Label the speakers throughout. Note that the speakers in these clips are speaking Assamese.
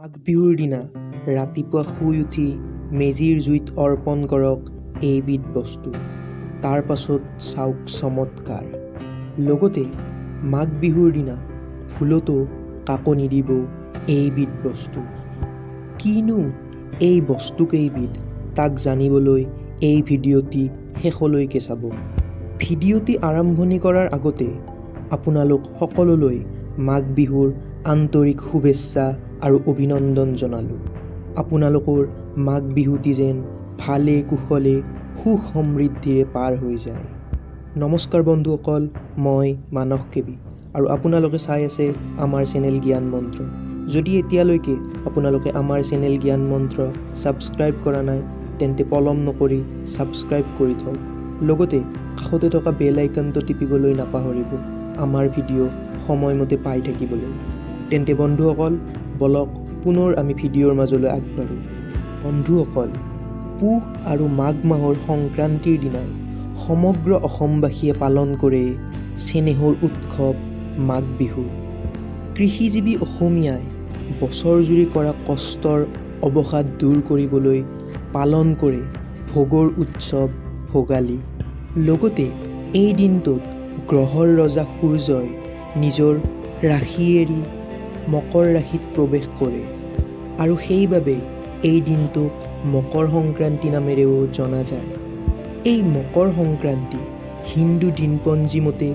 Speaker 1: মাঘ বিহুৰ দিনা ৰাতিপুৱা শুই উঠি মেজিৰ জুইত অৰ্পণ কৰক এইবিধ বস্তু। তাৰ পাছত চাওক চমৎকাৰ। লগতে মাঘ বিহুৰ দিনা ভুলতো কাকো নিদিব এইবিধ বস্তু। কিনো এই বস্তুকেইবিধ তাক জানিবলৈ এই ভিডিঅ'টি শেষলৈকে চাব। ভিডিঅ'টি আৰম্ভণি কৰাৰ আগতে আপোনালোক সকলোলৈ মাঘ বিহুৰ আন্তৰিক শুভেচ্ছা আৰু অভিনন্দন জনালোঁ। আপোনালোকৰ মাঘ বিহুটি যেন ভালে কুশলে সুখ সমৃদ্ধিৰে পাৰ হৈ যায়। নমস্কাৰ বন্ধুসকল, মই মানস কেবি আৰু আপোনালোকে চাই আছে আমাৰ চেনেল জ্ঞান মন্ত্ৰ। যদি এতিয়ালৈকে আপোনালোকে আমাৰ চেনেল জ্ঞান মন্ত্ৰ ছাবস্ক্ৰাইব কৰা নাই তেন্তে পলম নকৰি ছাবস্ক্ৰাইব কৰি থওক। লগতে কাষতে থকা বেল আইকনটো টিপিবলৈ নাপাহৰিব আমাৰ ভিডিঅ' সময়মতে পাই থাকিবলৈ। তেন্তে বন্ধুসকল বলক পুনৰ আমি ভিডিঅ'ৰ মাজলৈ আগবাঢ়োঁ। বন্ধুসকল, পুহ আৰু মাঘ মাহৰ সংক্ৰান্তিৰ দিনাই সমগ্ৰ অসমবাসীয়ে পালন কৰে চেনেহৰ উৎসৱ মাঘ বিহু। কৃষিজীৱী অসমীয়াই বছৰজুৰি কৰা কষ্টৰ অৱসাদ দূৰ কৰিবলৈ পালন কৰে ভোগৰ উৎসৱ ভোগালী। লগতে এই দিনটোত গ্ৰহৰ ৰজা সূৰ্যই নিজৰ ৰাশি এৰি মকৰ ৰাশিত প্ৰৱেশ কৰে আৰু সেইবাবে এই দিনটোক মকৰ সংক্ৰান্তি নামেৰেও জনা যায়। এই মকৰ সংক্ৰান্তি হিন্দু দিনপঞ্জী মতে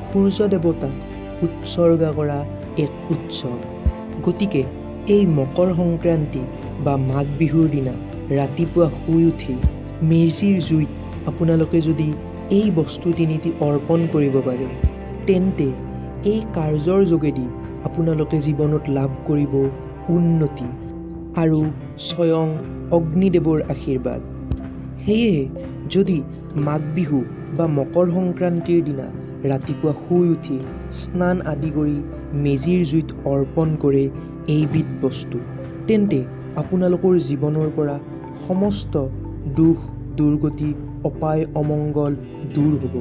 Speaker 1: সূৰ্য দেৱতাক উৎসৰ্গা কৰা এক উৎসৱ। গতিকে এই মকৰ সংক্ৰান্তি বা মাঘ বিহুৰ দিনা ৰাতিপুৱা শুই উঠি মেজিৰ জুইত আপোনালোকে যদি এই বস্তু তিনিটি অৰ্পণ কৰিব পাৰে তেন্তে এই কাৰ্যৰ যোগেদি আপোনালোকে জীৱনত লাভ কৰিব উন্নতি আৰু স্বয়ং অগ্নিদেৱৰ আশীৰ্বাদ। সেয়েহে যদি মাঘ বিহু বা মকৰ সংক্ৰান্তিৰ দিনা ৰাতিপুৱা শুই উঠি স্নান আদি কৰি মেজিৰ জুইত অৰ্পণ কৰে এইবিধ বস্তু তেন্তে আপোনালোকৰ জীৱনৰ পৰা সমস্ত দুখ দুৰ্গতি অপায় অমংগল দূৰ হ'ব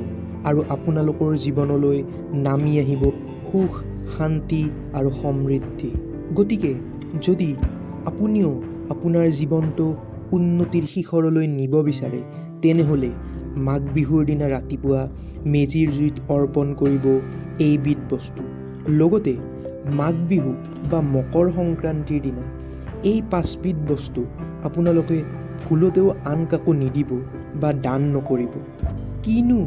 Speaker 1: আৰু আপোনালোকৰ জীৱনলৈ নামি আহিব সুখ শান্তি আৰু সমৃদ্ধি। গতিকে যদি আপুনিও আপোনাৰ জীৱনটো উন্নতিৰ শিখৰলৈ নিব বিচাৰে তেনেহ'লে মাঘ বিহুৰ দিনা ৰাতিপুৱা মেজিৰ জুইত অৰ্পণ কৰিব এইবিধ বস্তু। লগতে মাঘ বিহু বা মকৰ সংক্ৰান্তিৰ দিনা এই পাঁচবিধ বস্তু আপোনালোকে ভুলতেও আন কাকো নিদিব বা দান নকৰিব। কিনো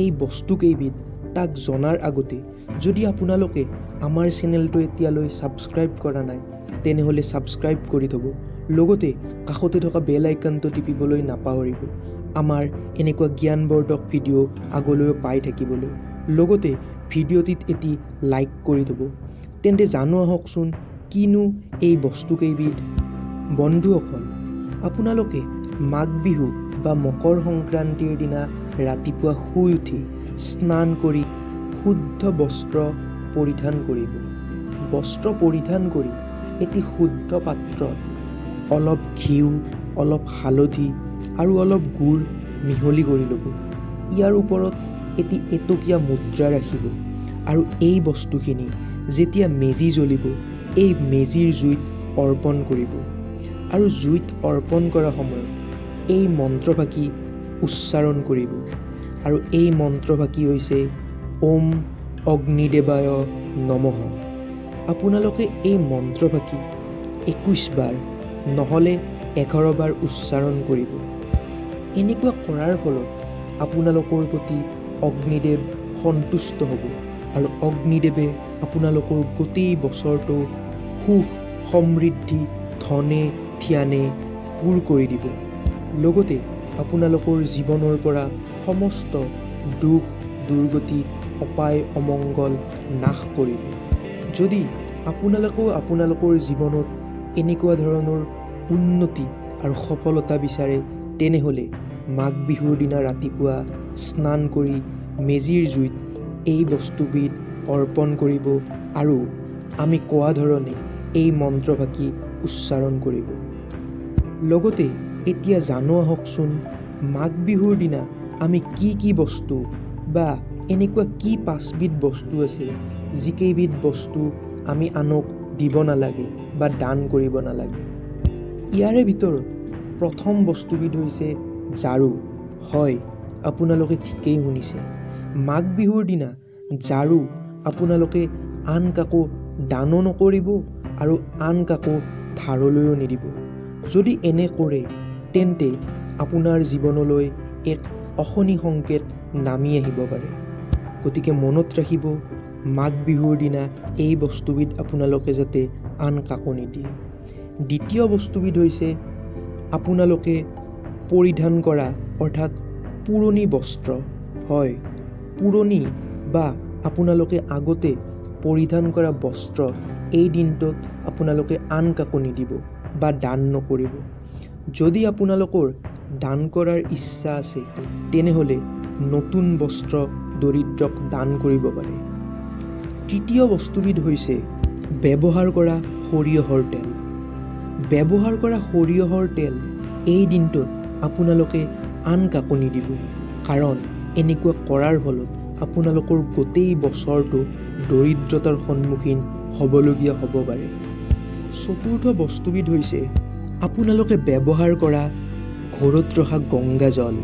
Speaker 1: এই বস্তুকেইবিধ তাক জনাৰ আগতে যদি আপোনালোকে আমাৰ চেনেলটো এতিয়ালৈ ছাবস্ক্ৰাইব কৰা নাই তেনেহ'লে ছাবস্ক্ৰাইব কৰি থ'ব। লগতে কাষতে থকা বেল আইকনটো টিপিবলৈ নাপাহৰিব আমাৰ এনেকুৱা জ্ঞানবৰ্ধক ভিডিঅ' আগলৈও পাই থাকিবলৈ। লগতে ভিডিঅ'টিত এটি লাইক কৰি থ'ব। তেন্তে জানো আহকচোন কিনো এই বস্তুকেইবিধ। বন্ধুসকল, আপোনালোকে মাঘ বিহু বা মকৰ সংক্ৰান্তিৰ দিনা ৰাতিপুৱা শুই উঠি স্নান কৰি শুদ্ধ বস্ত্ৰ পৰিধান কৰিব। বস্ত্ৰ পৰিধান কৰি এটি শুদ্ধ পাত্ৰত অলপ ঘিউ অলপ হালধি আৰু অলপ গুড় মিহলি কৰি ল'ব। ইয়াৰ ওপৰত এটি এটকীয়া মুদ্ৰা ৰাখিব আৰু এই বস্তুখিনি যেতিয়া মেজি জ্বলিব এই মেজিৰ জুইত অৰ্পণ কৰিব আৰু জুইত অৰ্পণ কৰা সময়ত এই মন্ত্ৰফাঁকি উচ্চাৰণ কৰিব আৰু এই মন্ত্ৰফাঁকি হৈছে ওম অগ্নিদেৱায় নমঃ। আপোনালোকে এই মন্ত্ৰফাঁকি 21 বাৰ নহ'লে 11 বাৰ উচ্চাৰণ কৰিব। এনেকুৱা কৰাৰ ফলত আপোনালোকৰ প্ৰতি অগ্নিদেৱ সন্তুষ্ট হ'ব আৰু অগ্নিদেৱে আপোনালোকৰ গোটেই বছৰটো সুখ সমৃদ্ধি ধনে ধ্যানে পূৰ কৰি দিব। লগতে আপোনালোকৰ জীৱনৰ পৰা সমস্ত দুখ দুৰ্গতি অপায় অমংগল নাশ কৰিব। যদি আপোনালোকেও আপোনালোকৰ জীৱনত এনেকুৱা ধৰণৰ উন্নতি আৰু সফলতা বিচাৰে তেনেহ'লে মাঘ বিহুৰ দিনা ৰাতিপুৱা স্নান কৰি মেজিৰ জুইত এই বস্তুবিধ অৰ্পণ কৰিব আৰু আমি কোৱা ধৰণে এই মন্ত্ৰফাঁকি উচ্চাৰণ কৰিব। লগতে এতিয়া জানো আহকচোন মাঘ বিহুৰ দিনা আমি কি বস্তু বা এনেকুৱা কি পাঁচবিধ বস্তু আছে যিকেইবিধ বস্তু আমি আনক দিব নালাগে বা দান কৰিব নালাগে। ইয়াৰে ভিতৰত প্ৰথম বস্তুবিধ হৈছে ঝাৰু। হয়, আপোনালোকে ঠিকেই শুনিছে। মাঘ বিহুৰ দিনা ঝাৰু আপোনালোকে আন কাকো দানো নকৰিব আৰু আন কাকো ধাৰলৈও নিদিব। যদি এনে কৰে তেন্তে আপোনাৰ জীৱনলৈ এক অশনি সংকেত নামি আহিব পাৰে। গতিকে মনত ৰাখিব, মাঘ বিহুৰ দিনা এই বস্তুবিধ আপোনালোকে যাতে আন কাকো নিদিয়ে। দ্বিতীয় বস্তুবিধ হৈছে আপোনালোকে পৰিধান কৰা অৰ্থাৎ পুৰণি বস্ত্ৰ। হয়, পুৰণি বা আপোনালোকে আগতে পৰিধান কৰা বস্ত্ৰ এই দিনটোত আপোনালোকে আন কাকো নিদিব বা দান নকৰিব। যদি আপোনালোকৰ দান কৰাৰ ইচ্ছা আছে তেনেহ'লে নতুন বস্ত্ৰ দৰিদ্ৰক দান কৰিব পাৰে। তৃতীয় বস্তুবিধ হৈছে ব্যৱহাৰ কৰা সৰিয়হৰ তেল। ব্যৱহাৰ কৰা সৰিয়হৰ তেল এই দিনটোত আপোনালোকে আন কাকো নিদিব, কাৰণ এনেকুৱা কৰাৰ ফলত আপোনালোকৰ গোটেই বছৰটো দৰিদ্ৰতাৰ সন্মুখীন হ'বলগীয়া হ'ব পাৰে। চতুৰ্থ বস্তুবিধ হৈছে আপোনালোকে ব্যৱহাৰ কৰা ঘৰত ৰখা গংগাজল।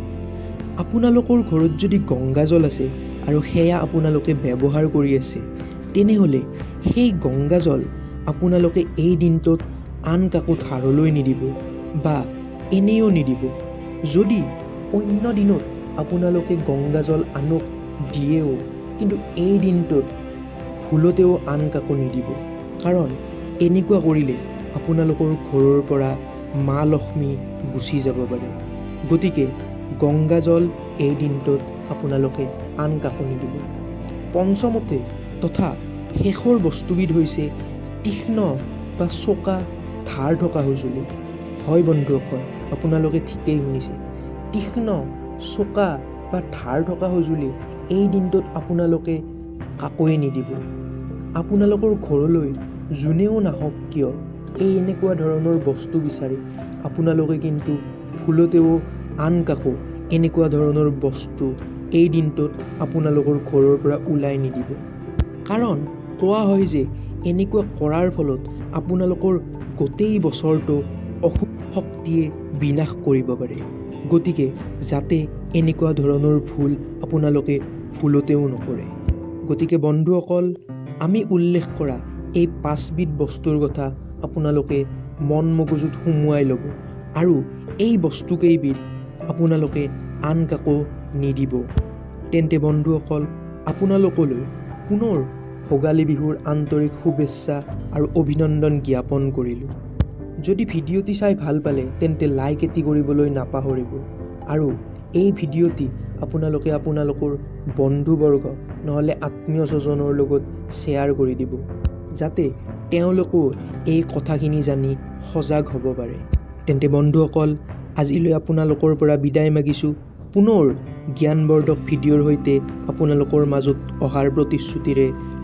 Speaker 1: আপোনালোকৰ ঘৰত যদি গংগাজল আছে আৰু সেয়া আপোনালোকে ব্যৱহাৰ কৰি আছে তেনেহ'লে সেই গংগাজল আপোনালোকে এই দিনটোত আন কাকো ধাৰলৈ নিদিব বা এনেও নিদিব। যদি অন্য দিনত আপোনালোকে গংগাজল আনক দিয়েও কিন্তু এই দিনটোত ভুলতেও আন কাকো নিদিব, কাৰণ এনেকুৱা কৰিলে আপোনালোকৰ ঘৰৰ পৰা মা লক্ষ্মী গুচি যাব পাৰে। গতিকে গংগাজল এই দিনটোত আপোনালোকে আন কাকো নিদিব। পঞ্চমতে তথা শেষৰ বস্তুবিধ হৈছে তীক্ষ্ণ বা চোকা ধাৰ থকা সঁজুলি। হয় বন্ধুসকল, আপোনালোকে ঠিকেই শুনিছে। তীক্ষ্ণ চোকা বা ধাৰ থকা সঁজুলি এই দিনটোত আপোনালোকে কাকোৱে নিদিব। আপোনালোকৰ ঘৰলৈ যোনেও নাহক কিয় এই এনেকুৱা ধৰণৰ বস্তু বিচাৰি আপোনালোকে কিন্তু ভুলতেও আন কাকো এনেকুৱা ধৰণৰ বস্তু এই দিনটোত আপোনালোকৰ ঘৰৰ পৰা ওলাই নিদিব। কাৰণ কোৱা হয় যে এনেকুৱা কৰাৰ ফলত আপোনালোকৰ গোটেই বছৰটো অশুভ শক্তিয়ে বিনাশ কৰিব পাৰে। গতিকে যাতে এনেকুৱা ধৰণৰ ভুল আপোনালোকে ভুলতেও নকৰে। গতিকে বন্ধুসকল, আমি উল্লেখ কৰা এই 5বিধ বস্তুৰ কথা আপোনালোকে মন মগজুত সুমুৱাই ল'ব আৰু এই বস্তুকেইবিধ আপোনালোকে আন কাকো নিদিব। তেন্তে বন্ধুসকল, আপোনালোকলৈ পুনৰ ভোগালী বিহুৰ আন্তৰিক শুভেচ্ছা আৰু অভিনন্দন জ্ঞাপন কৰিলোঁ। যদি ভিডিঅ'টি চাই ভাল পালে তেন্তে লাইক এটি কৰিবলৈ নাপাহৰিব আৰু এই ভিডিঅ'টি আপোনালোকে আপোনালোকৰ বন্ধুবৰ্গ নহ'লে আত্মীয় স্বজনৰ লগত শ্বেয়াৰ কৰি দিব, যাতে তেওঁলোকেও এই কথাখিনি জানি সজাগ হ'ব পাৰে। তেন্তে বন্ধুসকল, আজিলৈ আপোনালোকৰ পৰা বিদায় মাগিছোঁ। পুনৰ জ্ঞানবৰ্ধক ভিডিঅ'ৰ সৈতে আপোনালোকৰ মাজত অহাৰ প্ৰতিশ্ৰুতিৰে